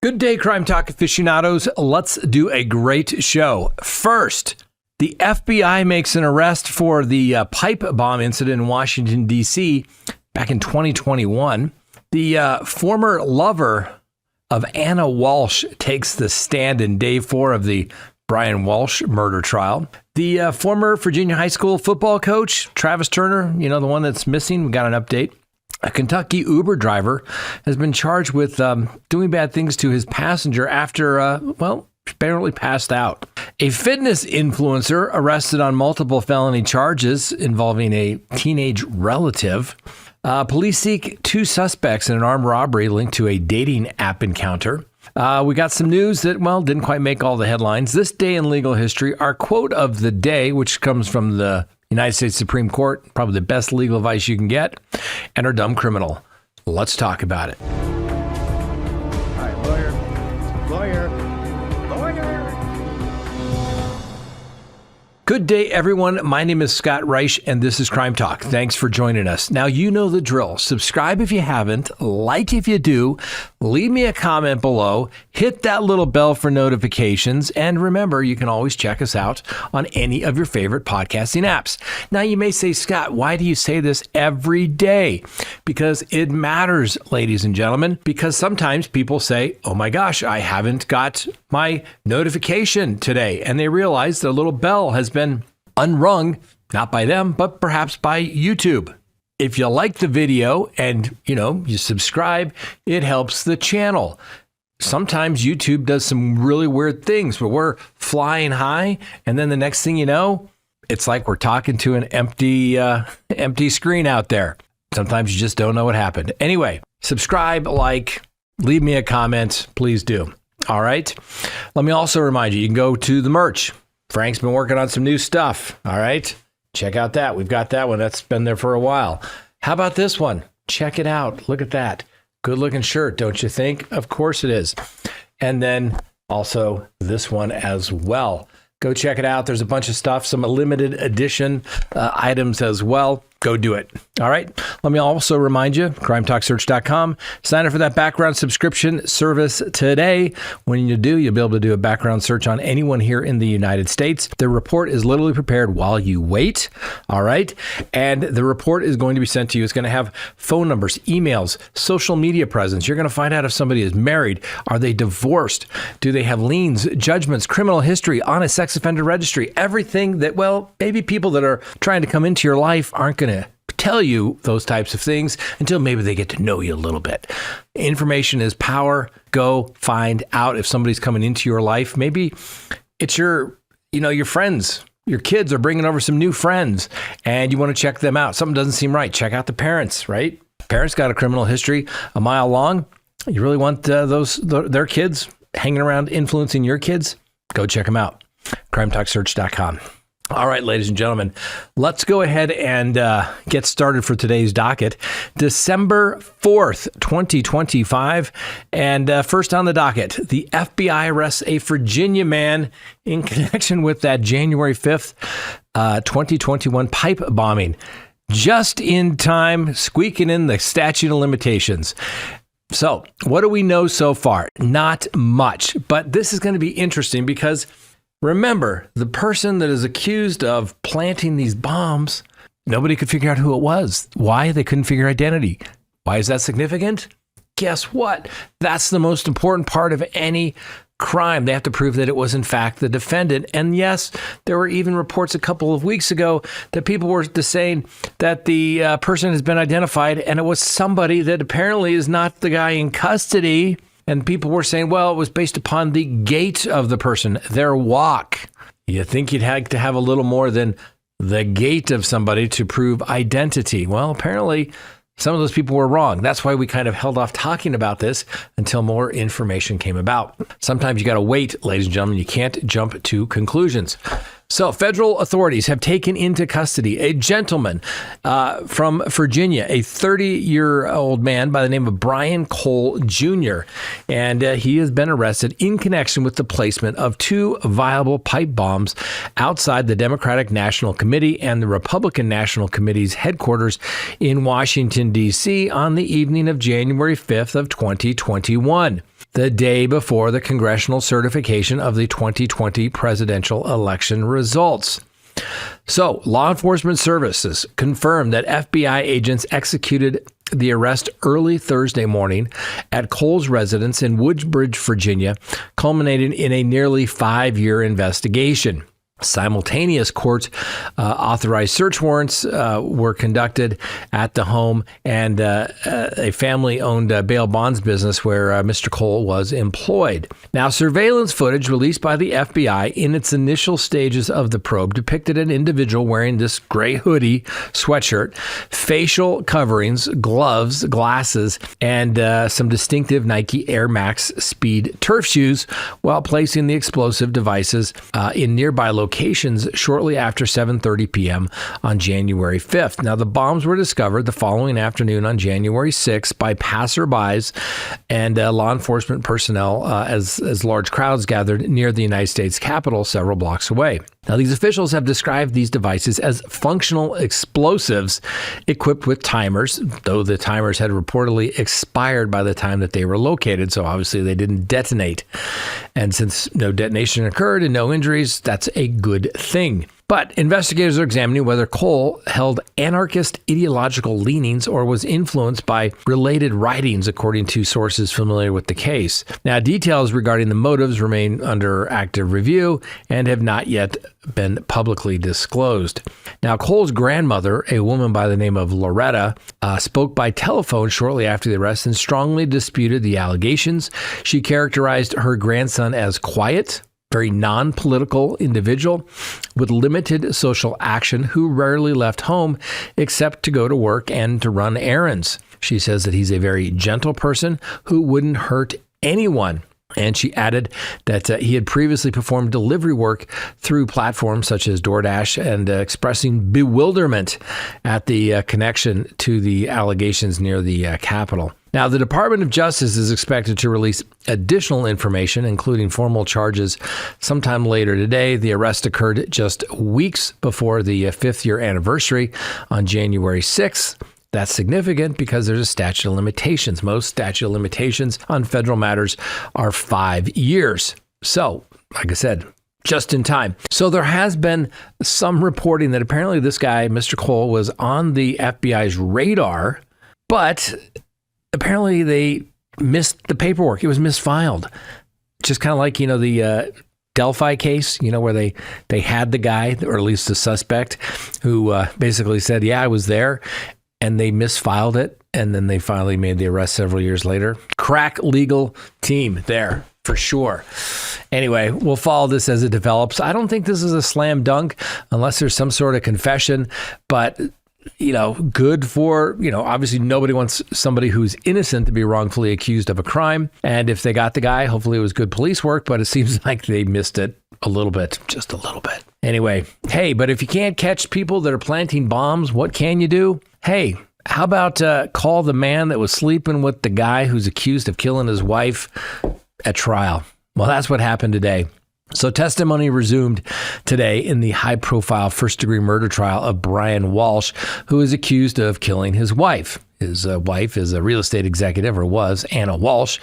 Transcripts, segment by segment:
Good day, Crime Talk aficionados. Let's do a great show. First, the FBI makes an arrest for the pipe bomb incident in Washington, D.C. back in 2021. The former lover of Anna Walshe takes the stand in day 4 of the Brian Walshe murder trial. The former Virginia high school football coach, Travis Turner, the one that's missing, we got an update. A Kentucky Uber driver has been charged with doing bad things to his passenger after, apparently passed out. A fitness influencer arrested on multiple felony charges involving a teenage relative. Police seek 2 suspects in an armed robbery linked to a dating app encounter. We got some news that, didn't quite make all the headlines. This day in legal history, our quote of the day, which comes from the United States Supreme Court, probably the best legal advice you can get, and our dumb criminal. Let's talk about it. All right, lawyer. Good day, everyone. My name is Scott Reich, and this is Crime Talk. Thanks for joining us. Now, you know the drill. Subscribe if you haven't, like if you do, leave me a comment below, hit that little bell for notifications, and remember, you can always check us out on any of your favorite podcasting apps. Now, you may say, Scott, why do you say this every day? Because it matters, ladies and gentlemen, because sometimes people say, oh my gosh, I haven't got my notification today, and they realize their little bell has been unrung, not by them, but perhaps by YouTube. If you like the video and, you subscribe, it helps the channel. Sometimes YouTube does some really weird things where we're flying high, and then the next thing you know, it's like we're talking to an empty screen out there. Sometimes you just don't know what happened. Anyway, subscribe, like, leave me a comment, please do. All right. Let me also remind you can go to the merch. Frank's been working on some new stuff. All right. Check out that. We've got that one. That's been there for a while. How about this one? Check it out. Look at that. Good looking shirt, don't you think? Of course it is. And then also this one as well. Go check it out. There's a bunch of stuff, some limited edition items as well. Go do it. All right. Let me also remind you, crimetalksearch.com. Sign up for that background subscription service today. When you do, you'll be able to do a background search on anyone here in the United States. The report is literally prepared while you wait. All right. And the report is going to be sent to you. It's going to have phone numbers, emails, social media presence. You're going to find out if somebody is married. Are they divorced? Do they have liens, judgments, criminal history, on a sex offender registry? Everything that, maybe people that are trying to come into your life aren't going to tell you those types of things until maybe they get to know you a little bit. Information is power. Go find out if somebody's coming into your life. Maybe it's your friends. Your kids are bringing over some new friends and you want to check them out. Something doesn't seem right. Check out the parents, right? Parents got a criminal history a mile long. You really want their kids hanging around influencing your kids? Go check them out. CrimeTalkSearch.com. All right, ladies and gentlemen, let's go ahead and get started for today's docket. December 4th, 2025. And first on the docket, the FBI arrests a Virginia man in connection with that January 5th, 2021 pipe bombing. Just in time, squeaking in the statute of limitations. So what do we know so far? Not much, but this is going to be interesting because remember, the person that is accused of planting these bombs, nobody could figure out who it was. Why? They couldn't figure identity. Why is that significant? Guess what? That's the most important part of any crime. They have to prove that it was in fact the defendant. And yes, there were even reports a couple of weeks ago that people were saying that the person has been identified and it was somebody that apparently is not the guy in custody. And people were saying, well, it was based upon the gait of the person, their walk. You think you'd have to have a little more than the gait of somebody to prove identity. Well, apparently some of those people were wrong. That's why we kind of held off talking about this until more information came about. Sometimes you got to wait, ladies and gentlemen. You can't jump to conclusions. So federal authorities have taken into custody a gentleman from Virginia, a 30-year-old man by the name of Brian Cole Jr., and he has been arrested in connection with the placement of 2 viable pipe bombs outside the Democratic National Committee and the Republican National Committee's headquarters in Washington, D.C. on the evening of January 5th of 2021. the day before the congressional certification of the 2020 presidential election results. So, law enforcement services confirmed that FBI agents executed the arrest early Thursday morning at Cole's residence in Woodbridge, Virginia, culminating in a nearly 5-year investigation. Simultaneous court-authorized search warrants were conducted at the home and a family-owned bail bonds business where Mr. Cole was employed. Now, surveillance footage released by the FBI in its initial stages of the probe depicted an individual wearing this gray hoodie, sweatshirt, facial coverings, gloves, glasses, and some distinctive Nike Air Max Speed turf shoes while placing the explosive devices in nearby locations shortly after 7:30 p.m. on January 5th. Now, the bombs were discovered the following afternoon on January 6th by passerbys and law enforcement personnel as large crowds gathered near the United States Capitol several blocks away. Now, these officials have described these devices as functional explosives equipped with timers, though the timers had reportedly expired by the time that they were located, so obviously they didn't detonate. And since no detonation occurred and no injuries, that's a good thing. But investigators are examining whether Cole held anarchist ideological leanings or was influenced by related writings, according to sources familiar with the case. Now, details regarding the motives remain under active review and have not yet been publicly disclosed. Now, Cole's grandmother, a woman by the name of Loretta, spoke by telephone shortly after the arrest and strongly disputed the allegations. She characterized her grandson as quiet, very non-political individual with limited social action who rarely left home except to go to work and to run errands. She says that he's a very gentle person who wouldn't hurt anyone. And she added that he had previously performed delivery work through platforms such as DoorDash and expressing bewilderment at the connection to the allegations near the Capitol. Now, the Department of Justice is expected to release additional information, including formal charges, sometime later today. The arrest occurred just weeks before the 5th-year anniversary on January 6th. That's significant because there's a statute of limitations. Most statute of limitations on federal matters are 5 years. So, like I said, just in time. So there has been some reporting that apparently this guy, Mr. Cole, was on the FBI's radar, but apparently they missed the paperwork. It was misfiled. Just kind of like, the Delphi case, where they had the guy, or at least the suspect, who basically said, yeah, I was there, and they misfiled it, and then they finally made the arrest several years later. Crack legal team there, for sure. Anyway, we'll follow this as it develops. I don't think this is a slam dunk unless there's some sort of confession, but good for, obviously nobody wants somebody who's innocent to be wrongfully accused of a crime. And if they got the guy, hopefully it was good police work, but it seems like they missed it a little bit, just a little bit. Anyway, hey, but if you can't catch people that are planting bombs, what can you do? Hey, how about call the man that was sleeping with the guy who's accused of killing his wife at trial? Well, that's what happened today. So testimony resumed today in the high-profile first-degree murder trial of Brian Walshe, who is accused of killing his wife. His wife is a real estate executive, or was, Anna Walshe,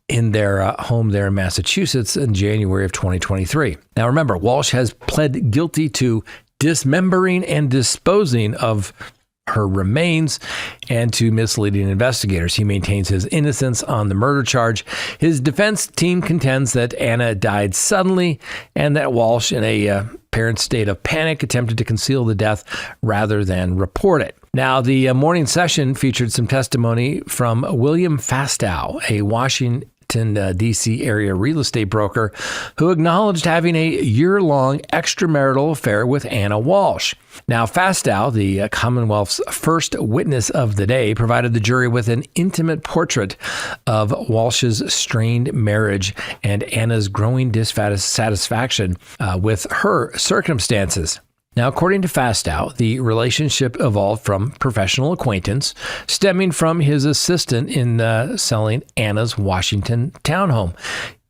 in their home there in Massachusetts in January of 2023. Now, remember, Walshe has pled guilty to dismembering and disposing of her remains and to misleading investigators. He maintains his innocence on the murder charge. His defense team contends that Anna died suddenly and that Walshe, in a apparent state of panic, attempted to conceal the death rather than report it. Now, the morning session featured some testimony from William Fastow, a Washington, D.C. area real estate broker who acknowledged having a year-long extramarital affair with Anna Walshe. Now, Fastow, the Commonwealth's first witness of the day, provided the jury with an intimate portrait of Walsh's strained marriage and Anna's growing dissatisfaction with her circumstances. Now, according to Fastow, the relationship evolved from professional acquaintance, stemming from his assistant in selling Anna's Washington townhome,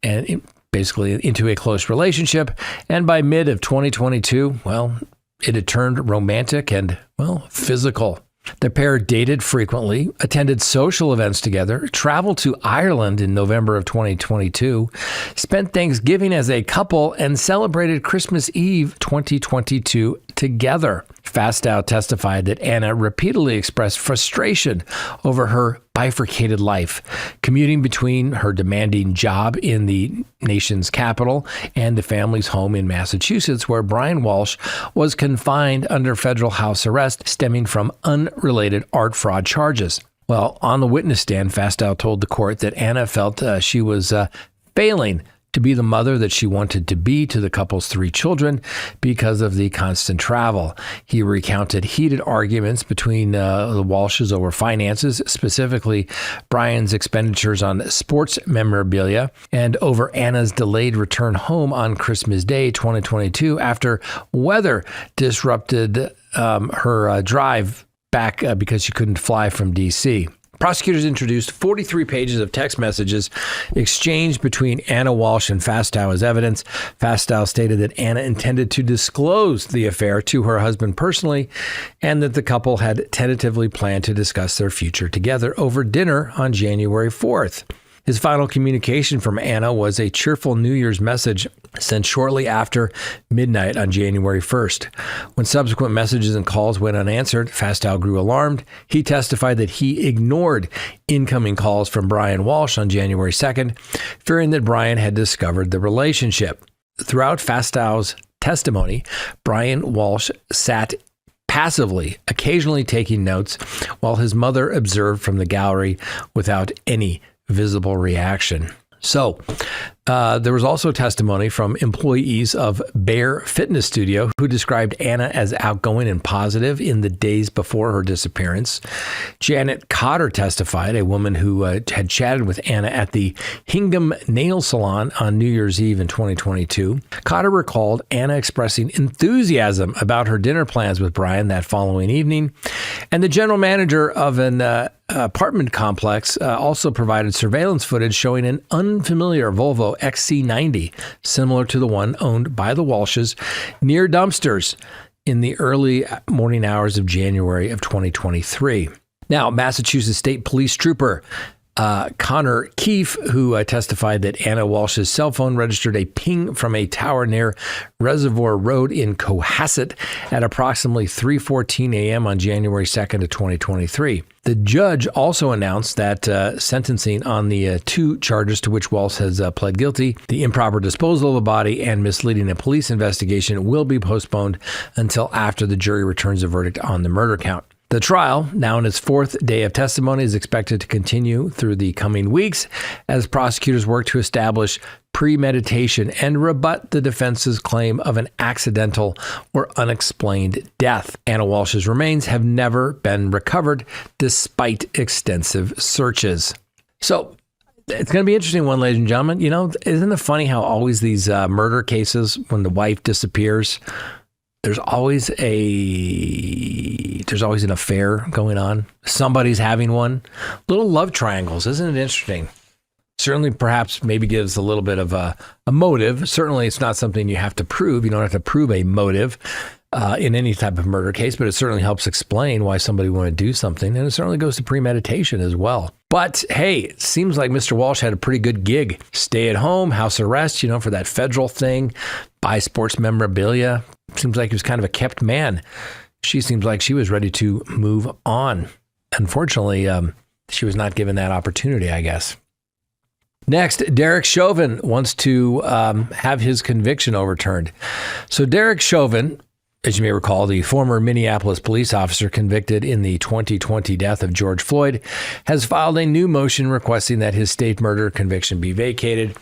and basically into a close relationship. And by mid of 2022, well, it had turned romantic and, well, physical. The pair dated frequently, attended social events together, traveled to Ireland in November of 2022, spent Thanksgiving as a couple, and celebrated Christmas Eve 2022 together. Fastow testified that Anna repeatedly expressed frustration over her bifurcated life, commuting between her demanding job in the nation's capital and the family's home in Massachusetts, where Brian Walshe was confined under federal house arrest stemming from unrelated art fraud charges. Well, on the witness stand, Fastow told the court that Anna felt she was failing to be the mother that she wanted to be to the couple's 3 children because of the constant travel. He recounted heated arguments between the Walshes over finances, specifically Brian's expenditures on sports memorabilia, and over Anna's delayed return home on Christmas Day 2022 after weather disrupted her drive back because she couldn't fly from D.C. Prosecutors introduced 43 pages of text messages exchanged between Anna Walshe and Fastow as evidence. Fastow stated that Anna intended to disclose the affair to her husband personally, and that the couple had tentatively planned to discuss their future together over dinner on January 4th. His final communication from Anna was a cheerful New Year's message sent shortly after midnight on January 1st. When subsequent messages and calls went unanswered, Fastow grew alarmed. He testified that he ignored incoming calls from Brian Walshe on January 2nd, fearing that Brian had discovered the relationship. Throughout Fastow's testimony, Brian Walshe sat passively, occasionally taking notes, while his mother observed from the gallery without any visible reaction. So there was also testimony from employees of Bear Fitness Studio who described Anna as outgoing and positive in the days before her disappearance. Janet Cotter testified, a woman who had chatted with Anna at the Hingham Nail Salon on New Year's Eve in 2022. Cotter recalled Anna expressing enthusiasm about her dinner plans with Brian that following evening. And the general manager of an apartment complex also provided surveillance footage showing an unfamiliar Volvo XC90, similar to the one owned by the Walshes, near dumpsters in the early morning hours of January of 2023. Now, Massachusetts State Police Trooper Connor Keefe, who testified that Anna Walsh's cell phone registered a ping from a tower near Reservoir Road in Cohasset at approximately 3:14 a.m. on January 2nd of 2023. The judge also announced that sentencing on the 2 charges to which Walshe has pled guilty, the improper disposal of a body and misleading a police investigation, will be postponed until after the jury returns a verdict on the murder count. The trial, now in its 4th day of testimony, is expected to continue through the coming weeks as prosecutors work to establish premeditation and rebut the defense's claim of an accidental or unexplained death. Anna Walsh's remains have never been recovered despite extensive searches. So it's going to be an interesting one, ladies and gentlemen. You know, isn't it funny how always these murder cases, when the wife disappears, there's always an affair going on. Somebody's having one. Little love triangles. Isn't it interesting? Certainly, perhaps maybe gives a little bit of a motive. Certainly, it's not something you have to prove. You don't have to prove a motive in any type of murder case, but it certainly helps explain why somebody would want to do something. And it certainly goes to premeditation as well. But hey, it seems like Mr. Walshe had a pretty good gig. Stay at home, house arrest, for that federal thing, buy sports memorabilia. Seems like he was kind of a kept man. She seems like she was ready to move on. Unfortunately, she was not given that opportunity, I guess. Next, Derek Chauvin wants to have his conviction overturned. So Derek Chauvin, as you may recall, the former Minneapolis police officer convicted in the 2020 death of George Floyd, has filed a new motion requesting that his state murder conviction be vacated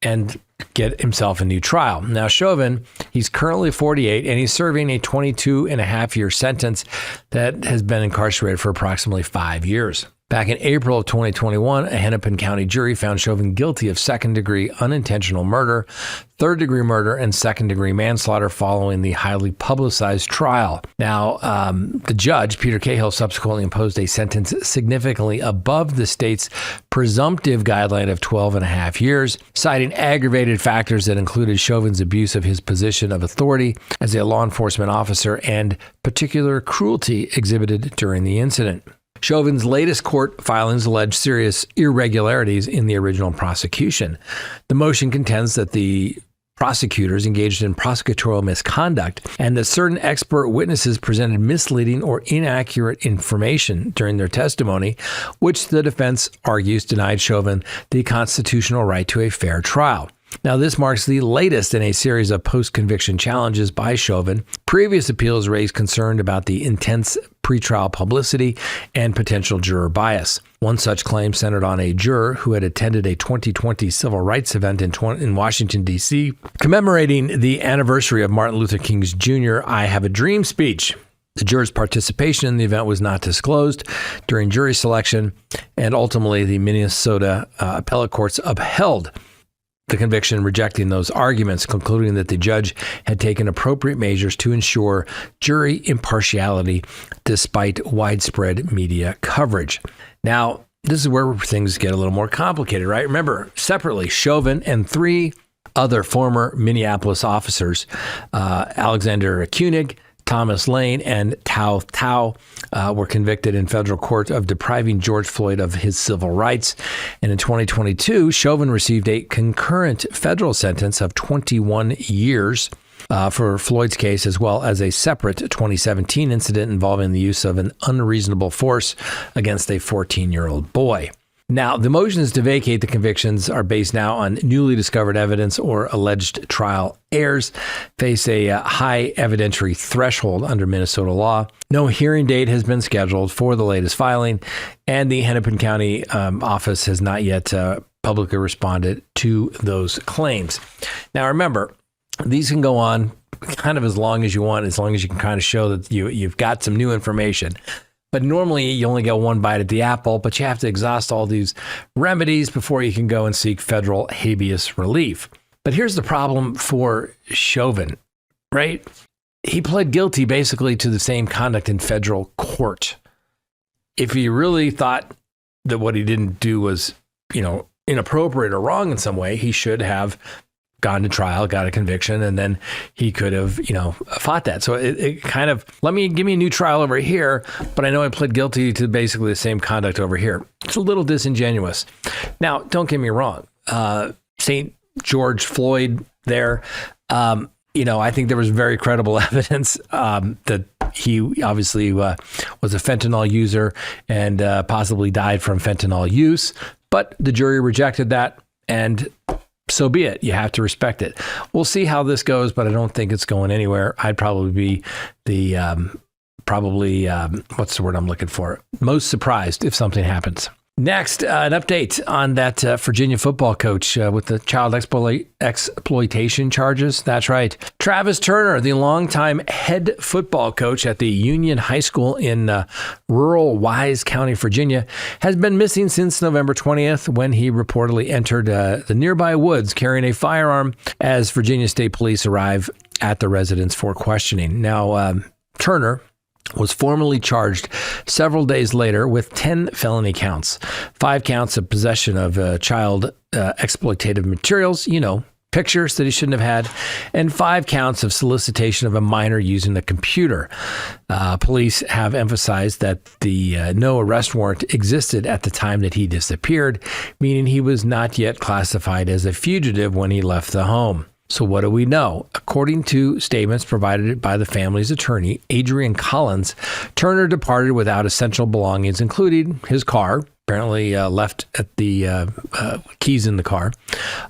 and get himself a new trial. Now, Chauvin, he's currently 48, and he's serving a 22-and-a-half-year sentence that has been incarcerated for approximately 5 years. Back in April of 2021, a Hennepin County jury found Cauvin guilty of second-degree unintentional murder, third-degree murder, and second-degree manslaughter following the highly publicized trial. Now, the judge, Peter Cahill, subsequently imposed a sentence significantly above the state's presumptive guideline of 12 and a half years, citing aggravated factors that included Chauvin's abuse of his position of authority as a law enforcement officer and particular cruelty exhibited during the incident. Chauvin's latest court filings allege serious irregularities in the original prosecution. The motion contends that the prosecutors engaged in prosecutorial misconduct and that certain expert witnesses presented misleading or inaccurate information during their testimony, which the defense argues denied Cauvin the constitutional right to a fair trial. Now, this marks the latest in a series of post-conviction challenges by Cauvin. Previous appeals raised concern about the intense pretrial publicity and potential juror bias. One such claim centered on a juror who had attended a 2020 civil rights event in Washington, D.C., commemorating the anniversary of Martin Luther King's Jr. I Have a Dream speech. The juror's participation in the event was not disclosed during jury selection, and ultimately the Minnesota appellate courts upheld the conviction, rejecting those arguments, concluding that the judge had taken appropriate measures to ensure jury impartiality despite widespread media coverage. Now, this is where things get a little more complicated, right? Remember, separately, Cauvin and three other former Minneapolis officers, Alexander Koenig, Thomas Lane, and Tao were convicted in federal court of depriving George Floyd of his civil rights. And in 2022, Cauvin received a concurrent federal sentence of 21 years for Floyd's case, as well as a separate 2017 incident involving the use of an unreasonable force against a 14-year-old boy. Now, the motions to vacate the convictions are based now on newly discovered evidence or alleged trial errors, face a high evidentiary threshold under Minnesota law. No hearing date has been scheduled for the latest filing, and the Hennepin County office has not yet publicly responded to those claims. Now, remember, these can go on kind of as long as you want, as long as you can kind of show that you've got some new information. But normally you only get one bite at the apple, but you have to exhaust all these remedies before you can go and seek federal habeas relief. But here's the problem for Cauvin, right? He pled guilty basically to the same conduct in federal court. If he really thought that what he didn't do was, inappropriate or wrong in some way, he should have gone to trial, got a conviction, and then he could have, fought that. So it kind of, give me a new trial over here, but I know I pled guilty to basically the same conduct over here. It's a little disingenuous. Now, don't get me wrong. St. George Floyd there, I think there was very credible evidence that he obviously was a fentanyl user and possibly died from fentanyl use, but the jury rejected that, and so be it. You have to respect it. We'll see how this goes, but I don't think it's going anywhere. I'd probably be the, what's the word I'm looking for? Most surprised if something happens. Next, an update on that Virginia football coach with the child exploitation charges. That's right. Travis Turner, the longtime head football coach at the Union High School in rural Wise County, Virginia, has been missing since November 20th when he reportedly entered the nearby woods carrying a firearm as Virginia State Police arrive at the residence for questioning. Now, Turner was formally charged several days later with 10 felony counts, 5 counts of possession of child exploitative materials, pictures that he shouldn't have had, and 5 counts of solicitation of a minor using a computer. Police have emphasized that the no arrest warrant existed at the time that he disappeared, meaning he was not yet classified as a fugitive when he left the home. So what do we know? According to statements provided by the family's attorney, Adrian Collins, Turner departed without essential belongings, including his car, apparently left at the keys in the car,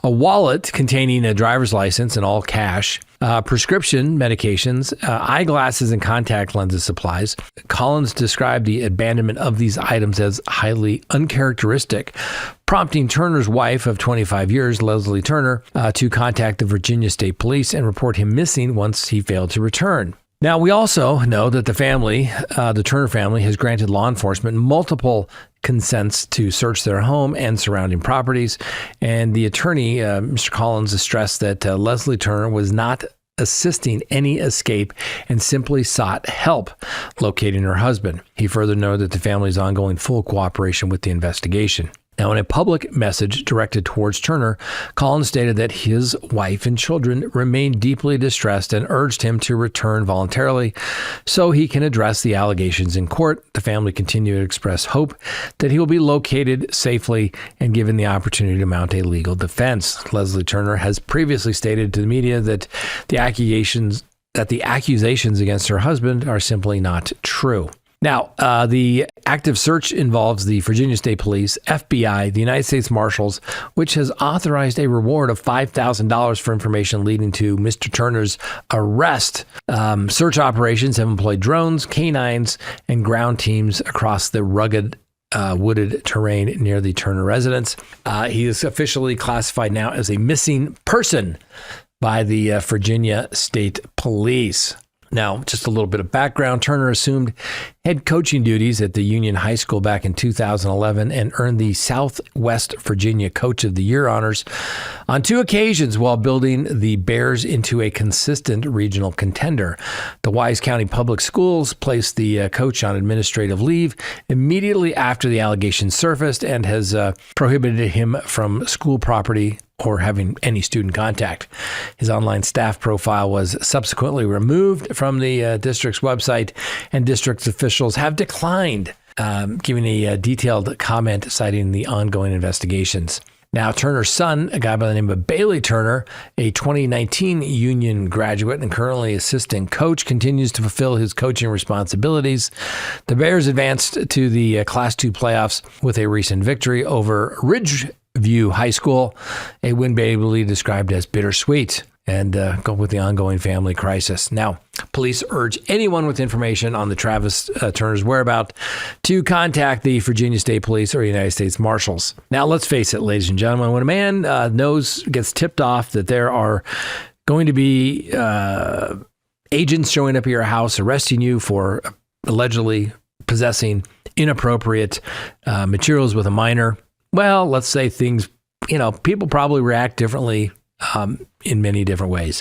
a wallet containing a driver's license and all cash, prescription medications, eyeglasses and contact lenses supplies. Collins described the abandonment of these items as highly uncharacteristic, prompting Turner's wife of 25 years, Leslie Turner, to contact the Virginia State Police and report him missing once he failed to return. Now, we also know that the family, the Turner family, has granted law enforcement multiple consents to search their home and surrounding properties. And the attorney, Mr. Collins, stressed that Leslie Turner was not assisting any escape and simply sought help locating her husband. He further noted that the family's ongoing full cooperation with the investigation. Now, in a public message directed towards Turner, Collins stated that his wife and children remained deeply distressed and urged him to return voluntarily so he can address the allegations in court. The family continued to express hope that he will be located safely and given the opportunity to mount a legal defense. Leslie Turner has previously stated to the media that the accusations against her husband are simply not true. Now, the active search involves the Virginia State Police, FBI, the United States Marshals, which has authorized a reward of $5,000 for information leading to Mr. Turner's arrest. Search operations have employed drones, canines, and ground teams across the rugged wooded terrain near the Turner residence. He is officially classified now as a missing person by the Virginia State Police. Now, just a little bit of background. Turner assumed head coaching duties at the Union High School back in 2011 and earned the Southwest Virginia Coach of the Year honors on 2 occasions while building the Bears into a consistent regional contender. The Wise County Public Schools placed the coach on administrative leave immediately after the allegations surfaced and has prohibited him from school property or having any student contact. His online staff profile was subsequently removed from the district's website, and district officials have declined giving a detailed comment citing the ongoing investigations. Now, Turner's son, a guy by the name of Bailey Turner, a 2019 Union graduate and currently assistant coach, continues to fulfill his coaching responsibilities. The Bears advanced to the Class II playoffs with a recent victory over Ridgeview High School, a win Bailey described as bittersweet, and go with the ongoing family crisis. Now, police urge anyone with information on the Travis Turner's whereabouts to contact the Virginia State Police or United States Marshals. Now, let's face it, ladies and gentlemen, when a man gets tipped off that there are going to be agents showing up at your house, arresting you for allegedly possessing inappropriate materials with a minor, well, let's say things, people probably react differently in many different ways.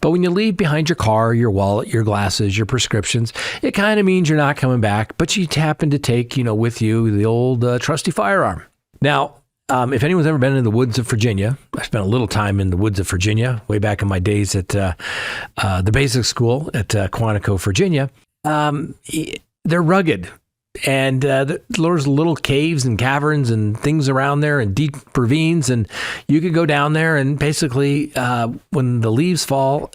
But when you leave behind your car, your wallet, your glasses, your prescriptions, it kind of means you're not coming back, but you happen to take, with you the old trusty firearm. Now, if anyone's ever been in the woods of Virginia, I spent a little time in the woods of Virginia way back in my days at the basic school at Quantico, Virginia. They're rugged. And there's little caves and caverns and things around there and deep ravines. And you could go down there and basically when the leaves fall,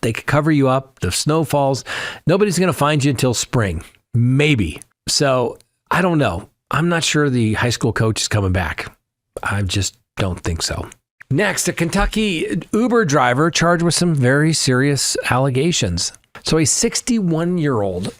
they could cover you up. The snow falls. Nobody's going to find you until spring, maybe. So I don't know. I'm not sure the high school coach is coming back. I just don't think so. Next, a Kentucky Uber driver charged with some very serious allegations. So a 61-year-old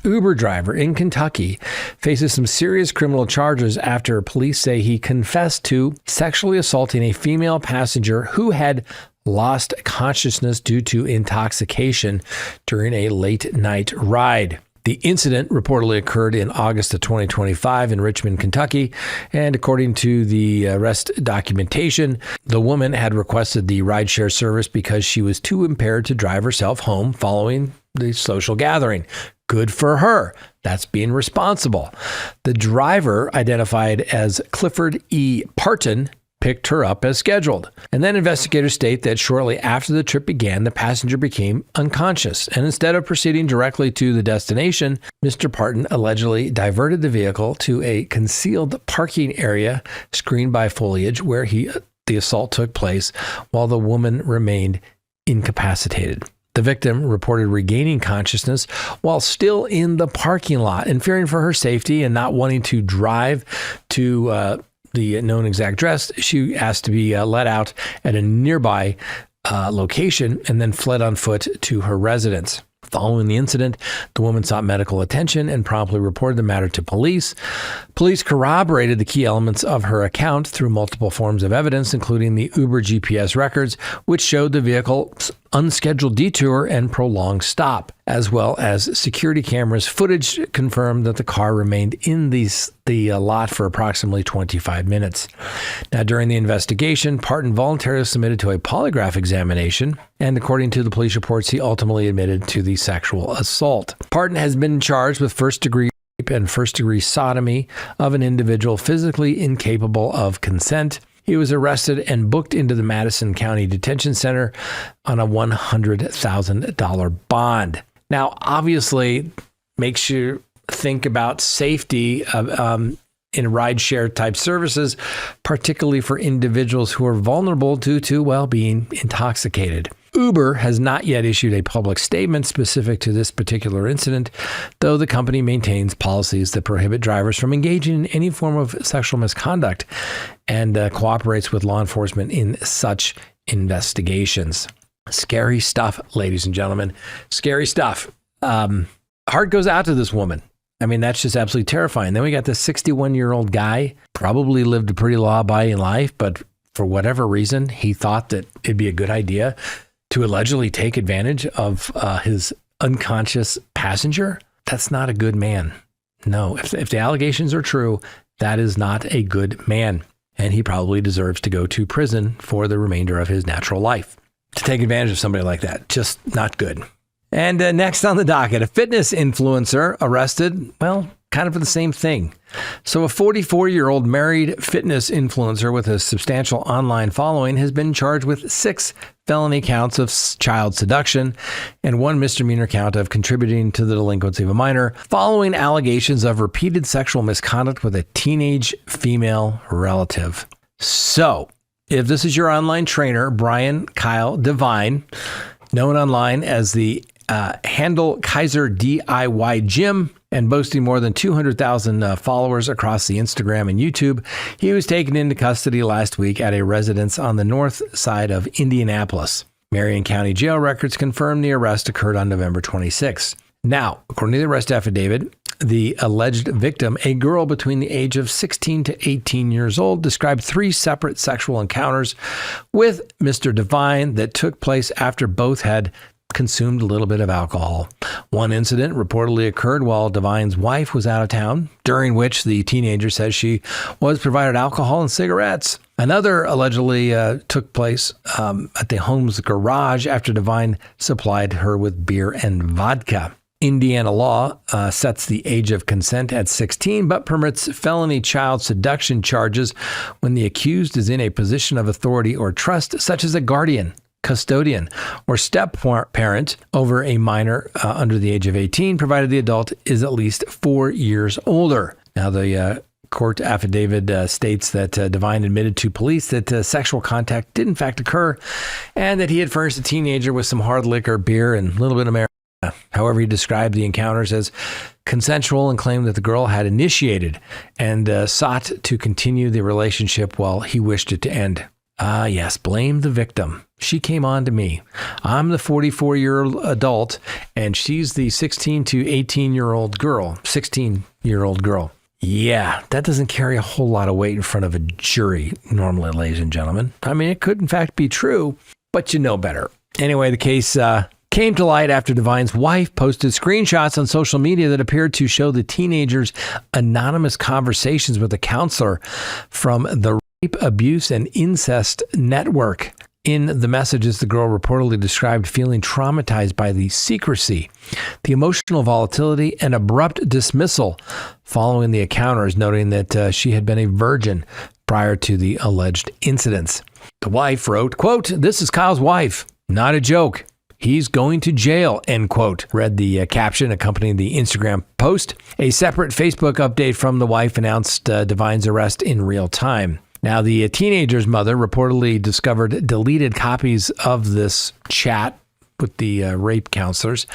Uber driver in Kentucky faces some serious criminal charges after police say he confessed to sexually assaulting a female passenger who had lost consciousness due to intoxication during a late night ride. The incident reportedly occurred in August of 2025 in Richmond, Kentucky, and according to the arrest documentation, the woman had requested the rideshare service because she was too impaired to drive herself home following the social gathering. Good for her. That's being responsible. The driver, identified as Clifford E. Parton, picked her up as scheduled. And then investigators state that shortly after the trip began, the passenger became unconscious. And instead of proceeding directly to the destination, Mr. Parton allegedly diverted the vehicle to a concealed parking area screened by foliage where the assault took place while the woman remained incapacitated. The victim reported regaining consciousness while still in the parking lot, and fearing for her safety and not wanting to drive to the known exact address, she asked to be let out at a nearby location and then fled on foot to her residence. Following the incident, the woman sought medical attention and promptly reported the matter to police. Police corroborated the key elements of her account through multiple forms of evidence, including the Uber GPS records, which showed the vehicle's unscheduled detour and prolonged stop, as well as security cameras footage confirmed that the car remained in the lot for approximately 25 minutes. Now, during the investigation, Parton voluntarily submitted to a polygraph examination, and according to the police reports, he ultimately admitted to the sexual assault. Parton has been charged with first-degree rape and first-degree sodomy of an individual physically incapable of consent. He was arrested and booked into the Madison County Detention Center on a $100,000 bond. Now, obviously, makes you think about safety in rideshare type services, particularly for individuals who are vulnerable due to, well, being intoxicated. Uber has not yet issued a public statement specific to this particular incident, though the company maintains policies that prohibit drivers from engaging in any form of sexual misconduct and cooperates with law enforcement in such investigations. Scary stuff, ladies and gentlemen. Scary stuff. Heart goes out to this woman. I mean, that's just absolutely terrifying. Then we got this 61-year-old guy, probably lived a pretty law-abiding life, but for whatever reason, he thought that it'd be a good idea to allegedly take advantage of his unconscious passenger. That's not a good man. No, if the allegations are true, that is not a good man. And he probably deserves to go to prison for the remainder of his natural life. To take advantage of somebody like that, just not good. And next on the docket, a fitness influencer arrested, well, kind of for the same thing. So a 44-year-old married fitness influencer with a substantial online following has been charged with 6 felony counts of child seduction and 1 misdemeanor count of contributing to the delinquency of a minor, following allegations of repeated sexual misconduct with a teenage female relative. So, if this is your online trainer, Brian Kyle Devine, known online as the handle Kaiser DIY Gym, and boasting more than 200,000 followers across the Instagram and YouTube, he was taken into custody last week at a residence on the north side of Indianapolis. Marion County jail records confirmed the arrest occurred on November 26. Now, according to the arrest affidavit, the alleged victim, a girl between the age of 16 to 18 years old, described 3 separate sexual encounters with Mr. Devine that took place after both had consumed a little bit of alcohol. One incident reportedly occurred while Devine's wife was out of town, during which the teenager says she was provided alcohol and cigarettes. Another allegedly took place at the home's garage after Devine supplied her with beer and vodka. Indiana law sets the age of consent at 16, but permits felony child seduction charges when the accused is in a position of authority or trust, such as a guardian, custodian, or step-parent over a minor under the age of 18, provided the adult is at least 4 years older. Now, the court affidavit states that Devine admitted to police that sexual contact did in fact occur, and that he had furnished the teenager with some hard liquor, beer, and a little bit of marijuana. However, he described the encounters as consensual and claimed that the girl had initiated and sought to continue the relationship while he wished it to end. Yes, blame the victim. She came on to me. I'm the 44-year-old adult, and she's the 16 to 18-year-old girl, 16-year-old girl. Yeah, that doesn't carry a whole lot of weight in front of a jury normally, ladies and gentlemen. I mean, it could in fact be true, but you know better. Anyway, the case came to light after Devine's wife posted screenshots on social media that appeared to show the teenager's anonymous conversations with a counselor from the Rape, Abuse, and Incest Network. In the messages, the girl reportedly described feeling traumatized by the secrecy, the emotional volatility, and abrupt dismissal following the encounters, noting that she had been a virgin prior to the alleged incidents. The wife wrote, quote, "This is Kyle's wife. Not a joke. He's going to jail," end quote, read the caption accompanying the Instagram post. A separate Facebook update from the wife announced Devine's arrest in real time. Now, the teenager's mother reportedly discovered deleted copies of this chat with the rape counselors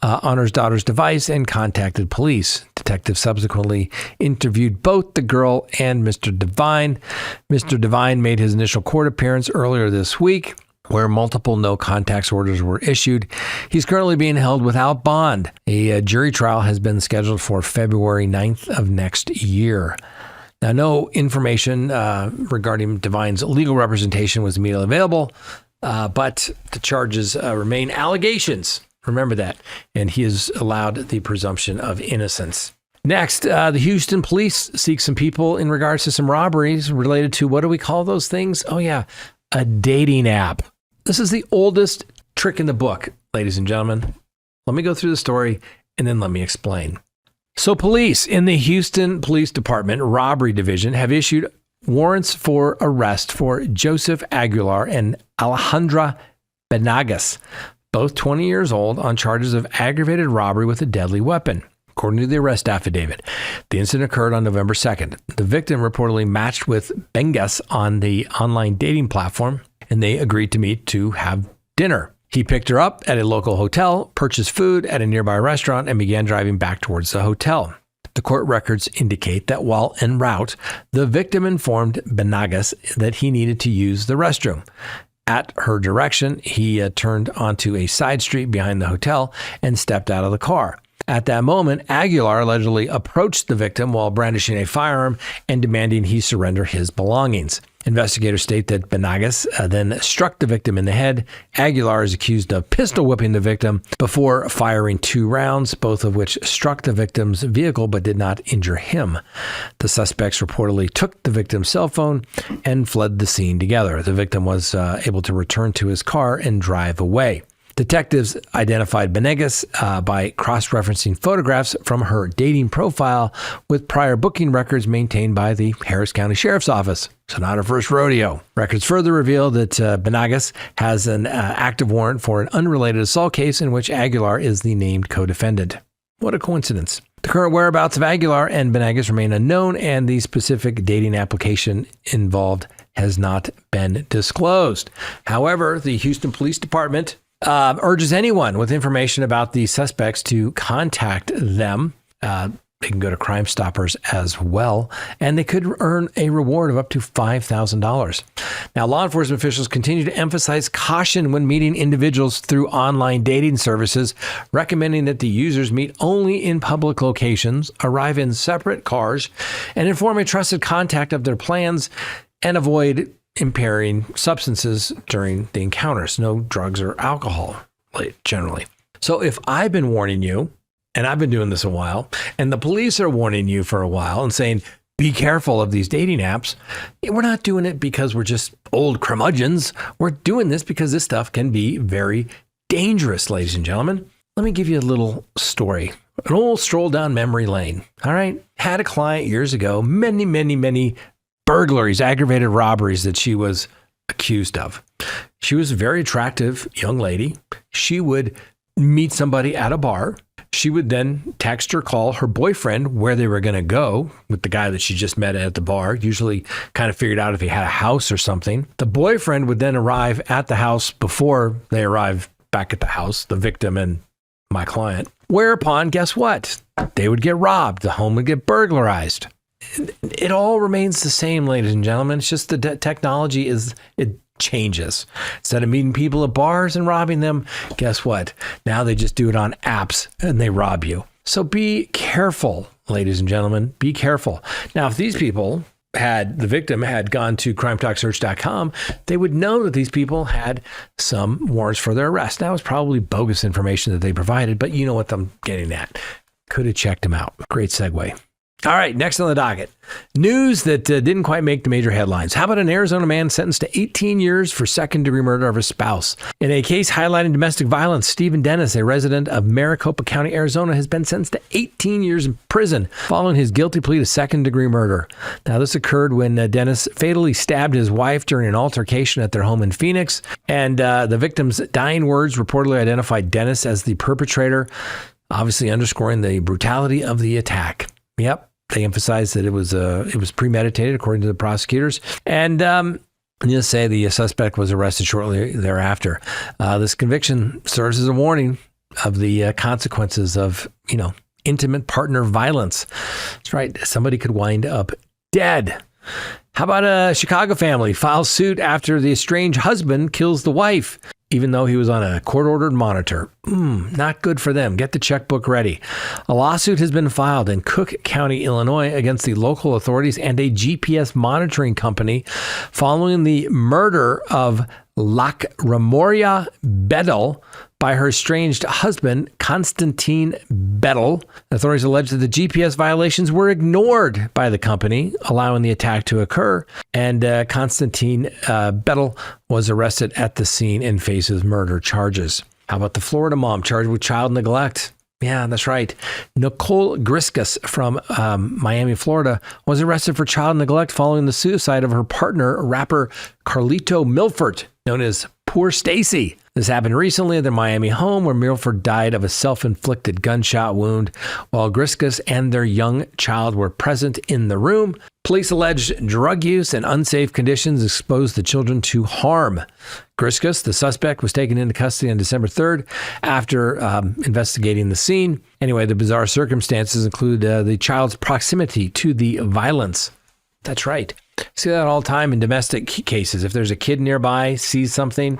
on her daughter's device and contacted police. Detectives subsequently interviewed both the girl and Mr. Devine. Mr. Devine made his initial court appearance earlier this week, where multiple no-contacts orders were issued. He's currently being held without bond. A jury trial has been scheduled for February 9th of next year. Now, no information regarding Devine's legal representation was immediately available, But the charges remain allegations. Remember that. And he is allowed the presumption of innocence. Next, the Houston police seek some people in regards to some robberies related to, what do we call those things? Oh, yeah, a dating app. This is the oldest trick in the book, ladies and gentlemen. Let me go through the story and then let me explain. So police in the Houston Police Department Robbery Division have issued warrants for arrest for Joseph Aguilar and Alejandra Benagas, both 20 years old, on charges of aggravated robbery with a deadly weapon. According to the arrest affidavit, the incident occurred on November 2nd. The victim reportedly matched with Bengas on the online dating platform, and they agreed to meet to have dinner. He picked her up at a local hotel, purchased food at a nearby restaurant, and began driving back towards the hotel. The court records indicate that while en route, the victim informed Benagas that he needed to use the restroom. At her direction, he turned onto a side street behind the hotel and stepped out of the car. At that moment, Aguilar allegedly approached the victim while brandishing a firearm and demanding he surrender his belongings. Investigators state that Benagas then struck the victim in the head. Aguilar is accused of pistol whipping the victim before firing 2 rounds, both of which struck the victim's vehicle but did not injure him. The suspects reportedly took the victim's cell phone and fled the scene together. The victim was able to return to his car and drive away. Detectives identified Benagas by cross-referencing photographs from her dating profile with prior booking records maintained by the Harris County Sheriff's Office. So not her first rodeo. Records further reveal that Benagas has an active warrant for an unrelated assault case in which Aguilar is the named co-defendant. What a coincidence. The current whereabouts of Aguilar and Benagas remain unknown, and the specific dating application involved has not been disclosed. However, the Houston Police Department urges anyone with information about the suspects to contact them. They can go to Crime Stoppers as well, and they could earn a reward of up to $5,000. Now, law enforcement officials continue to emphasize caution when meeting individuals through online dating services, recommending that the users meet only in public locations, arrive in separate cars, and inform a trusted contact of their plans, and avoid impairing substances during the encounters. No drugs or alcohol, generally. So if I've been warning you, and I've been doing this a while, and the police are warning you for a while and saying, be careful of these dating apps, we're not doing it because we're just old curmudgeons. We're doing this because this stuff can be very dangerous, ladies and gentlemen. Let me give you a little story. An old stroll down memory lane. All right. Had a client years ago, many burglaries, aggravated robberies that she was accused of. She was a very attractive young lady. She would meet somebody at a bar. She would then text or call her boyfriend where they were going to go with the guy that she just met at the bar, usually kind of figured out if he had a house or something. The boyfriend would then arrive at the house before they arrived back at the house, the victim and my client. Whereupon, guess what? They would get robbed. The home would get burglarized. It all remains the same, ladies and gentlemen. It's just the technology it changes. Instead of meeting people at bars and robbing them, guess what? Now they just do it on apps and they rob you. So be careful, ladies and gentlemen. Be careful. Now, if these people the victim had gone to crimetalksearch.com, they would know that these people had some warrants for their arrest. That was probably bogus information that they provided, but you know what I'm getting at. Could have checked them out. Great segue. All right, next on the docket. News that didn't quite make the major headlines. How about an Arizona man sentenced to 18 years for second-degree murder of his spouse? In a case highlighting domestic violence, Stephen Dennis, a resident of Maricopa County, Arizona, has been sentenced to 18 years in prison following his guilty plea to second-degree murder. Now, this occurred when Dennis fatally stabbed his wife during an altercation at their home in Phoenix, and the victim's dying words reportedly identified Dennis as the perpetrator, obviously underscoring the brutality of the attack. Yep, they emphasized that it was premeditated, according to the prosecutors. And just say the suspect was arrested shortly thereafter. This conviction serves as a warning of the consequences of, intimate partner violence. That's right. Somebody could wind up dead. How about a Chicago family files suit after the estranged husband kills the wife, even though he was on a court-ordered monitor? Not good for them. Get the checkbook ready. A lawsuit has been filed in Cook County, Illinois, against the local authorities and a GPS monitoring company following the murder of Lakhramoria Bedel by her estranged husband, Konstantin Bedel. Authorities allege that the GPS violations were ignored by the company, allowing the attack to occur. And Konstantin Bedel was arrested at the scene and faces murder charges. How about the Florida mom charged with child neglect? Yeah, that's right. Nicole Griskus from Miami, Florida, was arrested for child neglect following the suicide of her partner, rapper Carlito Milford, known as Poor Stacy. This happened recently at their Miami home, where Milford died of a self-inflicted gunshot wound while Griskus and their young child were present in the room. Police alleged drug use and unsafe conditions exposed the children to harm. Griskus, the suspect, was taken into custody on December 3rd after investigating the scene. Anyway, the bizarre circumstances include the child's proximity to the violence. That's right. See that all the time in domestic cases. If there's a kid nearby, sees something,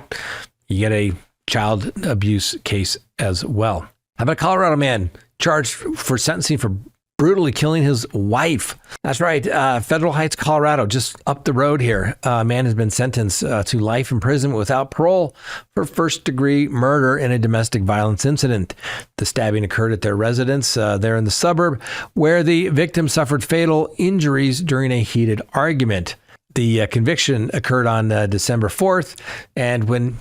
you get a child abuse case as well. How about a Colorado man charged for sentencing for brutally killing his wife? That's right. Federal Heights, Colorado, just up the road here. A man has been sentenced to life imprisonment without parole for first-degree murder in a domestic violence incident. The stabbing occurred at their residence there in the suburb, where the victim suffered fatal injuries during a heated argument. The conviction occurred on December 4th, and when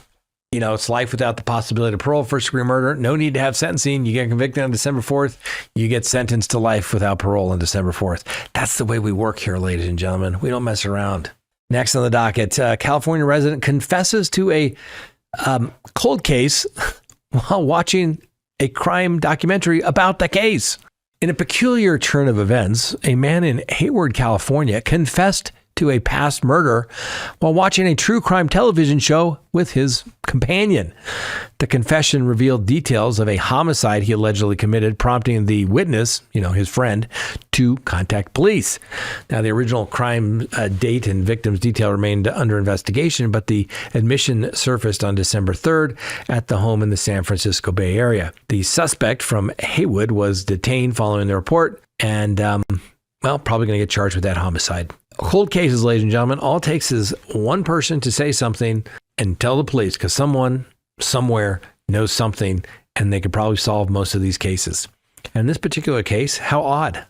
it's life without the possibility of parole, first-degree murder. No need to have sentencing. You get convicted on December 4th. You get sentenced to life without parole on December 4th. That's the way we work here, ladies and gentlemen. We don't mess around. Next on the docket, California resident confesses to a cold case while watching a crime documentary about the case. In a peculiar turn of events, a man in Hayward, California, confessed to a past murder while watching a true crime television show with his companion. The confession revealed details of a homicide he allegedly committed, prompting the witness, his friend, to contact police. Now, the original crime date and victim's detail remained under investigation, but the admission surfaced on December 3rd at the home in the San Francisco Bay Area. The suspect from Haywood was detained following the report and, probably going to get charged with that homicide. Cold cases, ladies and gentlemen, all it takes is one person to say something and tell the police, because someone somewhere knows something and they could probably solve most of these cases. And in this particular case, how odd.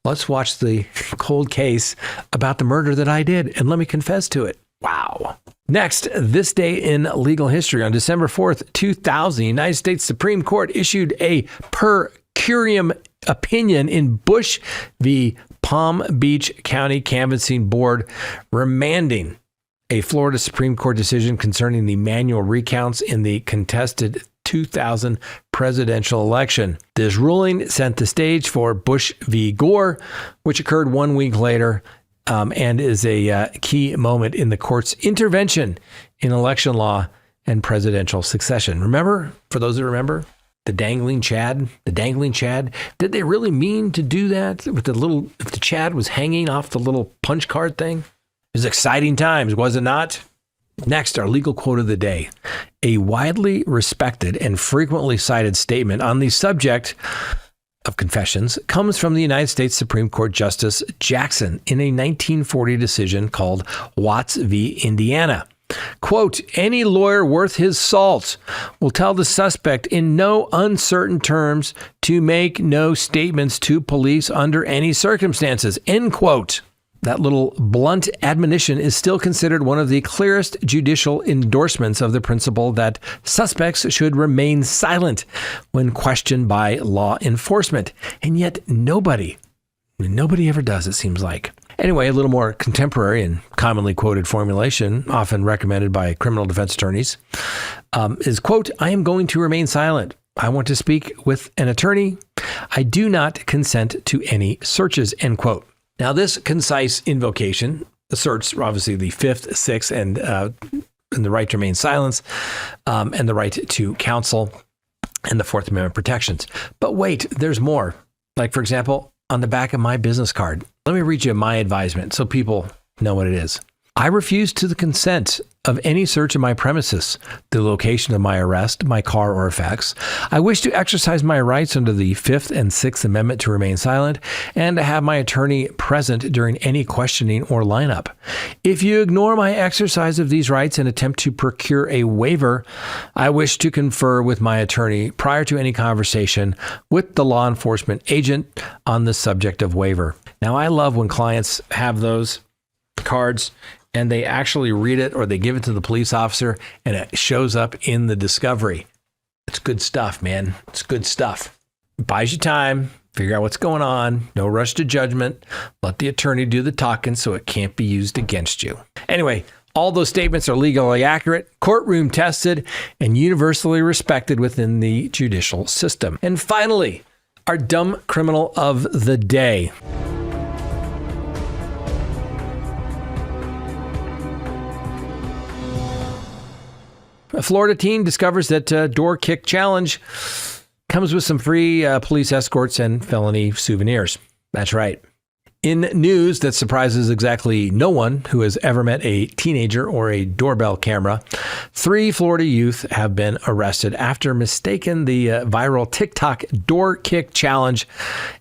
Let's watch the cold case about the murder that I did, and let me confess to it. Wow. Next, this day in legal history, on December 4th, 2000, the United States Supreme Court issued a per curiam opinion in Bush v. Palm Beach County Canvassing Board, remanding a Florida Supreme Court decision concerning the manual recounts in the contested 2000 presidential election. This ruling set the stage for Bush v. Gore, which occurred 1 week later, and is a key moment in the court's intervention in election law and presidential succession. Remember, for those that remember, the dangling Chad. Did they really mean to do that with if the Chad was hanging off the little punch card thing? It was exciting times, was it not? Next, our legal quote of the day. A widely respected and frequently cited statement on the subject of confessions comes from the United States Supreme Court Justice Jackson in a 1940 decision called Watts v. Indiana. Quote, any lawyer worth his salt will tell the suspect in no uncertain terms to make no statements to police under any circumstances, end quote. That little blunt admonition is still considered one of the clearest judicial endorsements of the principle that suspects should remain silent when questioned by law enforcement. And yet nobody ever does, it seems like. Anyway, a little more contemporary and commonly quoted formulation, often recommended by criminal defense attorneys, is, quote, I am going to remain silent. I want to speak with an attorney. I do not consent to any searches, end quote. Now, this concise invocation asserts, obviously, the Fifth, Sixth, and the right to remain silent, and the right to counsel, and the Fourth Amendment protections. But wait, there's more. Like, for example, on the back of my business card. Let me read you my advisement so people know what it is. I refuse to consent of any search of my premises, the location of my arrest, my car or effects. I wish to exercise my rights under the 5th and 6th Amendment to remain silent and to have my attorney present during any questioning or lineup. If you ignore my exercise of these rights and attempt to procure a waiver, I wish to confer with my attorney prior to any conversation with the law enforcement agent on the subject of waiver. Now, I love when clients have those cards and they actually read it or they give it to the police officer and it shows up in the discovery. It's good stuff, man. It's good stuff. It buys you time, figure out what's going on, no rush to judgment, let the attorney do the talking so it can't be used against you. Anyway, all those statements are legally accurate, courtroom tested, and universally respected within the judicial system. And finally, our dumb criminal of the day. A Florida teen discovers that door kick challenge comes with some free police escorts and felony souvenirs. That's right. In news that surprises exactly no one who has ever met a teenager or a doorbell camera, 3 Florida youth have been arrested after mistaking the viral TikTok door kick challenge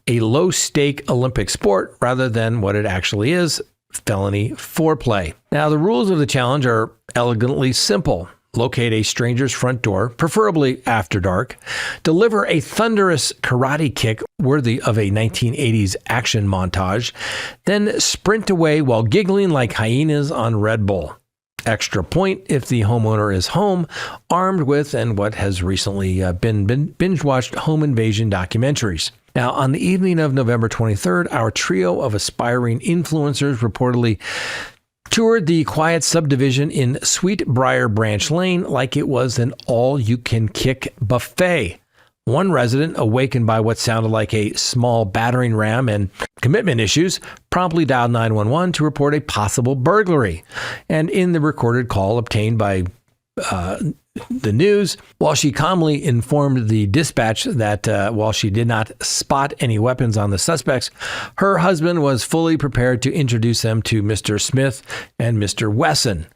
a low-stake Olympic sport rather than what it actually is, felony foreplay. Now, the rules of the challenge are elegantly simple. Locate a stranger's front door, preferably after dark. Deliver a thunderous karate kick worthy of a 1980s action montage. Then sprint away while giggling like hyenas on Red Bull. Extra point if the homeowner is home, armed with and what has recently been binge-watched home invasion documentaries. Now, on the evening of November 23rd, our trio of aspiring influencers reportedly toured the quiet subdivision in Sweetbriar Branch Lane like it was an all-you-can-kick buffet. One resident, awakened by what sounded like a small battering ram and commitment issues, promptly dialed 911 to report a possible burglary. And in the recorded call obtained by the news, while she calmly informed the dispatch that while she did not spot any weapons on the suspects, her husband was fully prepared to introduce them to Mr. Smith and Mr. Wesson.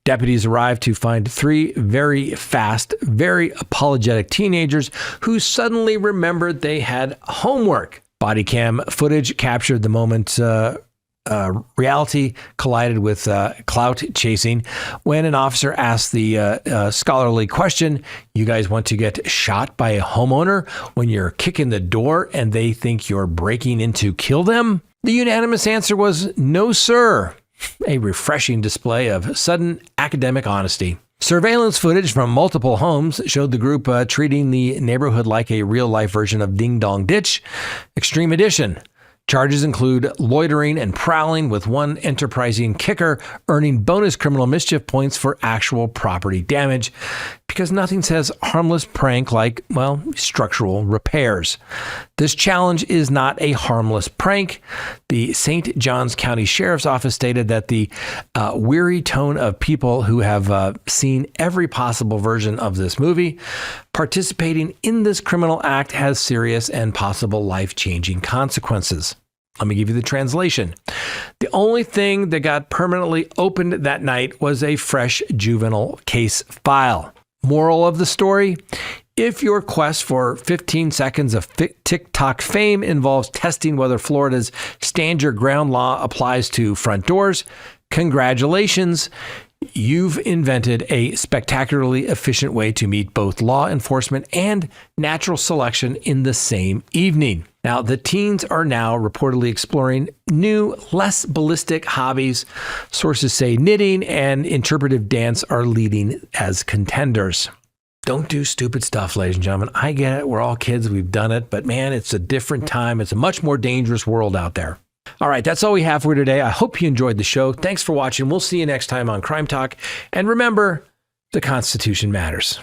Deputies arrived to find 3 very fast, very apologetic teenagers who suddenly remembered they had homework. Body cam footage captured the moment reality collided with clout chasing when an officer asked the scholarly question, "You guys want to get shot by a homeowner when you're kicking the door and they think you're breaking in to kill them?" The unanimous answer was no, sir. A refreshing display of sudden academic honesty. Surveillance footage from multiple homes showed the group treating the neighborhood like a real-life version of Ding Dong Ditch, Extreme Edition. Charges include loitering and prowling, with one enterprising kicker earning bonus criminal mischief points for actual property damage, because nothing says harmless prank like, well, structural repairs. This challenge is not a harmless prank. The St. Johns County Sheriff's Office stated that the weary tone of people who have seen every possible version of this movie participating in this criminal act has serious and possible life-changing consequences. Let me give you the translation. The only thing that got permanently opened that night was a fresh juvenile case file. Moral of the story: if your quest for 15 seconds of TikTok fame involves testing whether Florida's stand your ground law applies to front doors, congratulations. You've invented a spectacularly efficient way to meet both law enforcement and natural selection in the same evening. Now, the teens are now reportedly exploring new, less ballistic hobbies. Sources say knitting and interpretive dance are leading as contenders. Don't do stupid stuff, ladies and gentlemen. I get it. We're all kids. We've done it. But man, it's a different time. It's a much more dangerous world out there. All right, that's all we have for today. I hope you enjoyed the show. Thanks for watching. We'll see you next time on Crime Talk. And remember, the Constitution matters.